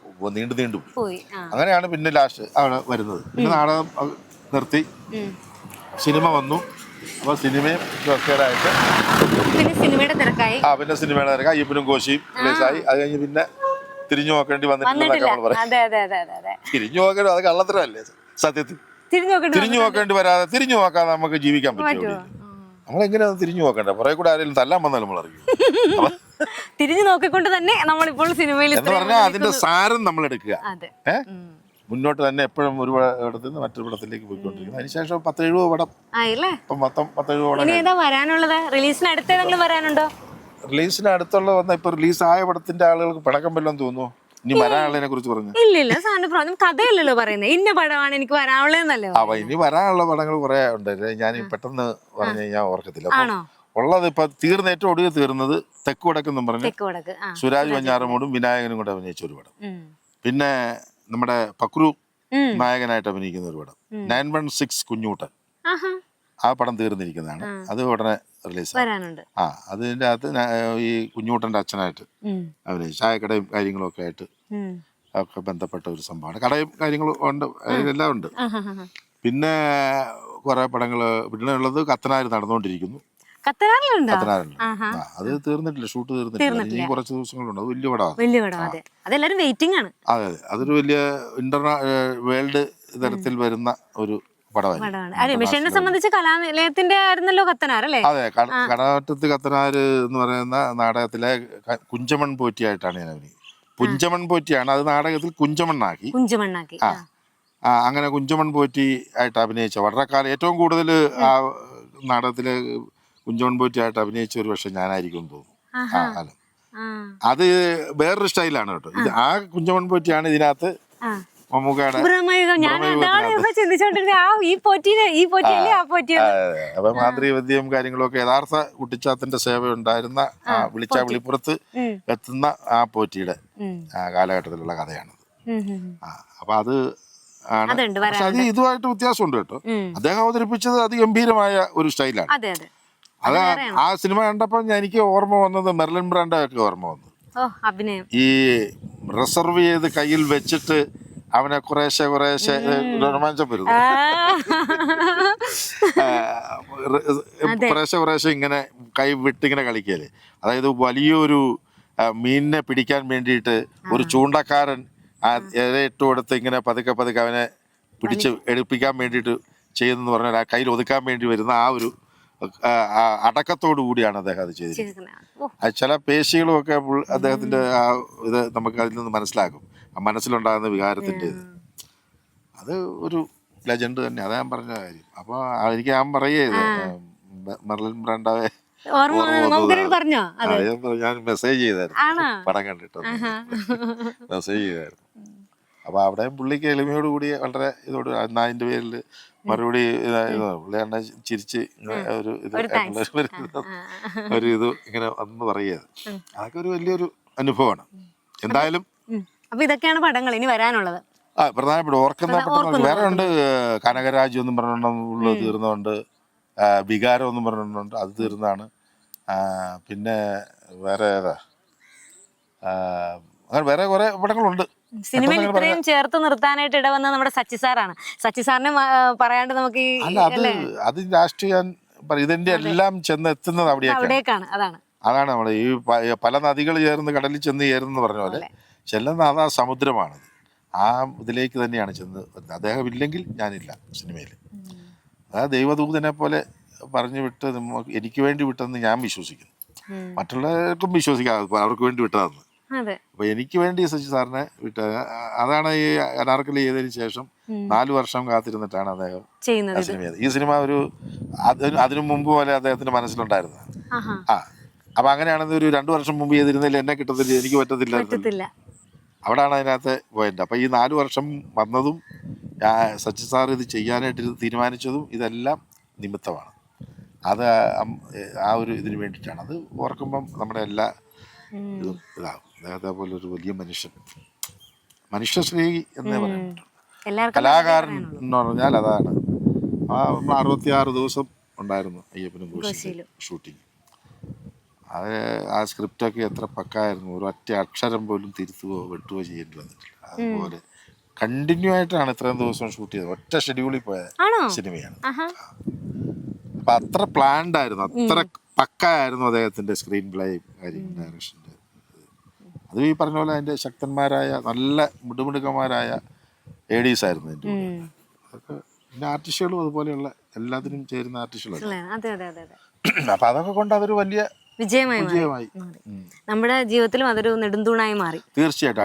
നീണ്ടു പോയി. അങ്ങനെയാണ് പിന്നെ ലാസ്റ്റ് അവിടെ വരുന്നത്. പിന്നെ നാടകം നിർത്തി സിനിമ വന്നു. അപ്പോൾ സിനിമയും ഒക്കെയായിട്ട് പിന്നെ സിനിമയുടെ തിരക്കായി. പിന്നെ സിനിമയുടെ തിരക്ക് അയ്യപ്പനും കോശിയും റിലീസായി. അത് കഴിഞ്ഞ് പിന്നെ തിരിഞ്ഞു നോക്കേണ്ടി വന്നിട്ടില്ല. നമ്മൾ പറയും തിരിഞ്ഞു നോക്കേണ്ടി, അത് കള്ളത്തരമല്ലേ സത്യത്തിൽ. തിരിഞ്ഞു നോക്കേണ്ടി വരാതെ തിരിഞ്ഞു നോക്കാതെ നമുക്ക് ജീവിക്കാൻ പറ്റുമോ? നമ്മളെങ്ങനെ തിരിഞ്ഞു നോക്കണ്ട, പുറകെ കൂടെ ആരെങ്കിലും തല്ലാൻ വന്നാൽ നമ്മൾ അറിയും. തിരിഞ്ഞു നോക്കിക്കൊണ്ട് തന്നെ നമ്മളിപ്പോൾ സിനിമയിൽ എന്ന് പറഞ്ഞാൽ അതിന്റെ സാരം നമ്മൾ എടുക്കുക. മുന്നോട്ട് തന്നെ എപ്പോഴും ഒരു പടത്തിൽ നിന്ന് മറ്റൊരു പടത്തിലേക്ക് പോയിക്കൊണ്ടിരിക്കുന്നു. അതിനുശേഷം 10-70 പടം ഇപ്പം മൊത്തം 10-70 പടം വരാനുള്ളത്. റിലീസിന് അടുത്തേതെങ്കിലും വരാനുണ്ടോ? റിലീസിന് അടുത്തുള്ള വന്ന ഇപ്പൊ റിലീസായ പടത്തിന്റെ ആളുകൾക്ക് പടക്കം വല്ലതും തോന്നുന്നു. ഇനി വരാനുള്ളതിനെ കുറിച്ച് പറഞ്ഞു. ഇല്ലില്ല സാറിന് കഥയല്ലല്ലോ പറയുന്നത്, ഇന്ന പടമാണ് എനിക്ക് വരാനുള്ളതെന്നല്ലേ. ഇനി വരാനുള്ള പടങ്ങൾ കുറെ ഉണ്ട്. ഞാൻ പെട്ടെന്ന് പറഞ്ഞു കഴിഞ്ഞാൽ ഓർക്കത്തില്ല. ഉള്ളത് ഇപ്പൊ ഏറ്റവും ഒടുവിൽ തീർന്നത് തെക്ക് വടക്കെന്നും പറഞ്ഞു സുരാജ് വെഞ്ഞാറമൂടും വിനായകനും കൂടെ അഭിനയിച്ച ഒരു പടം. പിന്നെ നമ്മുടെ പക്രു നായകനായിട്ട് അഭിനയിക്കുന്ന ഒരു പടം 916 കുഞ്ഞൂട്ടൻ. ആ പടം തീർന്നിരിക്കുന്നതാണ്. അത് ഉടനെ റിലീസ് അതിന്റെ അകത്ത് ഈ കുഞ്ഞൂട്ടന്റെ അച്ഛനായിട്ട് അഭിനയിച്ചു. ചായക്കടയും കാര്യങ്ങളും ഒക്കെ ആയിട്ട് ഒക്കെ ബന്ധപ്പെട്ട ഒരു സംഭവമാണ്. കടയും കാര്യങ്ങളും ഉണ്ട്, അതിലെല്ലാം ഉണ്ട്. പിന്നെ കുറെ പടങ്ങള് പിന്നെ ഉള്ളത് കത്തനാര് നടന്നുകൊണ്ടിരിക്കുന്നു. കത്തനാറുണ്ട്. അത് തീർന്നിട്ടില്ല, ഷൂട്ട് തീർന്നിട്ടില്ല. ഇനി കുറച്ച് ദിവസങ്ങളുണ്ട്. അത് വലിയ പടമാണ്. അതെ, അതൊരു വലിയ വേൾഡ് തരത്തിൽ വരുന്ന ഒരു പടമാണ്. സംബന്ധിച്ച് കലാലയത്തിന്റെ ആയിരുന്നല്ലോ കത്തനാർ അല്ലേ? അതെ, കടവറ്റത്ത് കത്തനാര് എന്ന് പറയുന്ന നാടകത്തിലെ കുഞ്ചമൺ പോറ്റിയായിട്ടാണ് ഞാൻ അഭിനയിക്കുന്നത്. കുഞ്ചമൺ പോറ്റിയാണ് അത് നാടകത്തിൽ കുഞ്ചമണ്ണാക്കി. അങ്ങനെ കുഞ്ചമൺ പോറ്റി ആയിട്ട് അഭിനയിച്ച വളരെ കാലം ഏറ്റവും കൂടുതൽ ആ നാടകത്തിലെ കുഞ്ചമൺ പോറ്റിയായിട്ട് അഭിനയിച്ച ഒരു പക്ഷെ ഞാനായിരിക്കും തോന്നുന്നു. അത് വേറൊരു സ്റ്റൈലാണ് കേട്ടോ. ഇത് ആ കുഞ്ചമൺ പോറ്റിയാണ് ഇതിനകത്ത് മമ്മൂക്കയുടെ. അപ്പൊ മാന്ത്രികവിദ്യയും കാര്യങ്ങളും ഒക്കെ യഥാർത്ഥ കുട്ടിച്ചാത്തന്റെ സേവ ഉണ്ടായിരുന്ന വിളിച്ച വിളിപ്പുറത്ത് എത്തുന്ന ആ പോറ്റിയുടെ കാലഘട്ടത്തിലുള്ള കഥയാണത്. അപ്പൊ അത് ആണ്. പക്ഷെ അത് ഇതുമായിട്ട് വ്യത്യാസമുണ്ട് കേട്ടോ. അദ്ദേഹം അവതരിപ്പിച്ചത് അതിഗംഭീരമായ ഒരു സ്റ്റൈലാണ്. അത് ആ സിനിമ കണ്ടപ്പോ എനിക്ക് ഓർമ്മ വന്നത് മെർലിൻ ബ്രാൻഡോ ഒക്കെ ഓർമ്മ വന്നു. ഈ റിസർവ് ചെയ്ത് കയ്യിൽ വെച്ചിട്ട് അവനെ കുറേശ്ശെ രോമാഞ്ചം വരുന്നു. കുറേശ്ശെ ഇങ്ങനെ കൈ വിട്ടിങ്ങനെ കളിക്കല്. അതായത് വലിയൊരു മീനിനെ പിടിക്കാൻ വേണ്ടിയിട്ട് ഒരു ചൂണ്ടക്കാരൻ ഇട്ട് കൊടുത്ത് ഇങ്ങനെ പതുക്കെ അവനെ പിടിച്ച് എടുപ്പിക്കാൻ വേണ്ടിയിട്ട് ചെയ്യുന്നെന്ന് പറഞ്ഞാൽ ആ കയ്യിൽ ഒതുക്കാൻ വേണ്ടി വരുന്ന ആ ഒരു അടക്കത്തോടു കൂടിയാണ് അദ്ദേഹം അത് ചെയ്തിരിക്കുന്നത്. ചില പേശികളും ഒക്കെ അദ്ദേഹത്തിന്റെ ആ ഇത് നമുക്ക് അതിൽ നിന്ന് മനസ്സിലാക്കും. ആ മനസ്സിലുണ്ടാകുന്ന വികാരത്തിന്റെ ഇത് അത് ഒരു ലെജൻഡ് തന്നെ. അതാ ഞാൻ പറഞ്ഞ കാര്യം. അപ്പൊ എനിക്ക് ഞാൻ പറയേ മെർലിൻ ബ്രാൻഡോയെ ഞാൻ മെസ്സേജ് ചെയ്തായിരുന്നു പടം കണ്ടിട്ട്, മെസ്സേജ് ചെയ്തായിരുന്നു. അപ്പൊ അവിടെയും പുള്ളിക്ക് എളിമയോട് കൂടി വളരെ ഇതോട് അതിന്റെ പേരിൽ മറുപടി പുള്ളിയാണ് ചിരിച്ച് ഒരു ഇത് ഇങ്ങനെ വന്ന് പറയുക. അതൊക്കെ ഒരു വലിയൊരു അനുഭവമാണ്. എന്തായാലും ഇതൊക്കെയാണ് പടങ്ങൾ ഇനി വരാനുള്ളത്. പ്രധാനപ്പെട്ട ഓർക്കുന്ന വേറെ ഉണ്ട്. കനകരാജ് എന്നും പറഞ്ഞുകൊണ്ട് തീർന്നുണ്ട്. വികാരം എന്നും പറഞ്ഞിട്ടുണ്ട്, അത് തീർന്നതാണ്. പിന്നെ വേറെ ഏതാ അങ്ങനെ വേറെ കുറെ പടങ്ങളുണ്ട്. സിനിമയിൽ ഇത്രയും ചേർത്ത് നിർത്താനായിട്ട് ഇടവന്ന നമ്മുടെ സച്ചി സാറാണ്. സച്ചി സാറിനെ പറയാണ്ട് നമുക്ക് അത് രാഷ്ട്രീയം ഇതിന്റെ എല്ലാം ചെന്ന് എത്തുന്നത് അവിടേക്കാണ്. അതാണ് നമ്മുടെ ഈ പല നദികൾ ചേർന്ന് കടലിൽ ചെന്ന് ചേരുന്നെന്ന് പറഞ്ഞ പോലെ ചെല്ലുന്ന അതാ സമുദ്രമാണ്. ആ ഇതിലേക്ക് തന്നെയാണ് ചെന്ന്. അദ്ദേഹം ഇല്ലെങ്കിൽ ഞാനില്ല സിനിമയിൽ. അതായത് ദൈവദൂതനെ പോലെ പറഞ്ഞു വിട്ട് എനിക്ക് വേണ്ടി വിട്ടെന്ന് ഞാൻ വിശ്വസിക്കുന്നു. മറ്റുള്ളവർക്കും വിശ്വസിക്കാതെ അവർക്ക് വേണ്ടി വിട്ടതെന്ന്. അപ്പൊ എനിക്ക് വേണ്ടി സച്ചി സാറിനെ വിട്ട അതാണ്. ഈ അനാർക്കലി ചെയ്തതിനു ശേഷം 4 വർഷം കാത്തിരുന്നിട്ടാണ് അദ്ദേഹം സിനിമ ചെയ്തത്. ഈ സിനിമ ഒരു അതിനു മുമ്പ് പോലെ അദ്ദേഹത്തിന്റെ മനസ്സിലുണ്ടായിരുന്നു. അപ്പൊ അങ്ങനെയാണെങ്കിൽ ഒരു 2 വർഷം മുമ്പ് ചെയ്തിരുന്നതിൽ എന്നെ കിട്ടത്തില്ല, എനിക്ക് പറ്റത്തില്ല. അവിടെയാണ് അതിനകത്ത് പോയിന്റ്. അപ്പൊ ഈ 4 വർഷം വന്നതും സച്ചി സാർ ഇത് ചെയ്യാനായിട്ട് തീരുമാനിച്ചതും ഇതെല്ലാം നിമിത്തമാണ്. അത് ആ ഒരു ഇതിന് വേണ്ടിയിട്ടാണ്. അത് ഓർക്കുമ്പം നമ്മുടെ എല്ലാ ഇതും ഇതാകും. അദ്ദേഹത്തെ പോലെ ഒരു വലിയ മനുഷ്യശ്രീ എന്നേ പറയുന്നുണ്ട്. കലാകാരൻ എന്ന് പറഞ്ഞാൽ അതാണ്. നമ്മൾ 66 ദിവസം ഉണ്ടായിരുന്നു അയ്യപ്പനും കോശിയിലും കോശിയിലും. ഷൂട്ടിങ്. അത് ആ സ്ക്രിപ്റ്റൊക്കെ എത്ര പക്കായിരുന്നു, ഒരു ഒറ്റ അക്ഷരം പോലും തിരുത്തുകയോ വെട്ടുകയോ ചെയ്യേണ്ടി വന്നിട്ടില്ല. അതുപോലെ കണ്ടിന്യൂ ആയിട്ടാണ് ഇത്രയും ദിവസം ഷൂട്ട് ചെയ്തത്. ഒറ്റ ഷെഡ്യൂളിൽ പോയ ആണോ? സിനിമയാണ്. ആഹാ. അപ്പം അത്ര പ്ലാൻഡ് ആയിരുന്നു, അത്ര പക്കായിരുന്നു അദ്ദേഹത്തിൻ്റെ സ്ക്രീൻ പ്ലേയും കാര്യം, ഡയറക്ഷൻ്റെ. അത് ഈ പറഞ്ഞ പോലെ അതിൻ്റെ ശക്തന്മാരായ നല്ല മിടുമിടുക്കന്മാരായ ADs ആയിരുന്നു എൻ്റെ കൂടെ. അതൊക്കെ പിന്നെ ആർട്ടിസ്റ്റുകളും അതുപോലെയുള്ള എല്ലാത്തിനും ചേരുന്ന ആർട്ടിസ്റ്റുകളാണ്. അതെ അതെ അതെ അതെ. അപ്പം അതൊക്കെ കൊണ്ട് അതൊരു വലിയ വിജയമായി വിജയമായി. നമ്മുടെ ജീവിതത്തിലും അതൊരു നെടുന്തൂണായി മാറി. തീർച്ചയായിട്ടും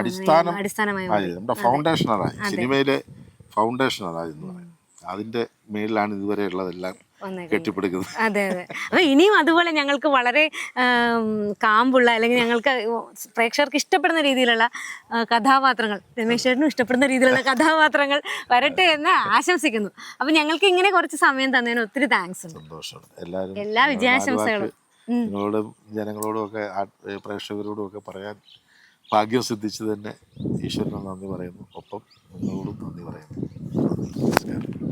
അടിസ്ഥാനമായി നമ്മുടെ ഫൗണ്ടേഷനറായി, സിനിമയിലെ ഫൗണ്ടേഷനറായി എന്ന് പറയും. അതിൻ്റെ മേളിലാണ് ഇതുവരെ ഉള്ളതെല്ലാം കെട്ടിപ്പിടിക്കുന്നത്. അതെ അതെ. അപ്പൊ ഇനിയും അതുപോലെ ഞങ്ങൾക്ക് വളരെ കാമ്പുള്ള, അല്ലെങ്കിൽ ഞങ്ങൾക്ക് പ്രേക്ഷകർക്ക് ഇഷ്ടപ്പെടുന്ന രീതിയിലുള്ള കഥാപാത്രങ്ങൾ, രമേശ് ചേട്ടനും ഇഷ്ടപ്പെടുന്ന രീതിയിലുള്ള കഥാപാത്രങ്ങൾ വരട്ടെ എന്ന് ആശംസിക്കുന്നു. അപ്പൊ ഞങ്ങൾക്ക് ഇങ്ങനെ കുറച്ച് സമയം തന്നതിന് ഒത്തിരി താങ്ക്സ് ഉണ്ട്. സന്തോഷമാണ്. എല്ലാ വിജയാശംസകളും നിങ്ങളോടും ജനങ്ങളോടും ഒക്കെ പ്രേക്ഷകരോടും ഒക്കെ പറയാൻ ഭാഗ്യം സിദ്ധിച്ചു തന്നെ ഈശ്വരന് നന്ദി പറയുന്നു. ഒപ്പം നിങ്ങളോടും നന്ദി പറയുന്നു. നന്ദി. നമസ്കാരം.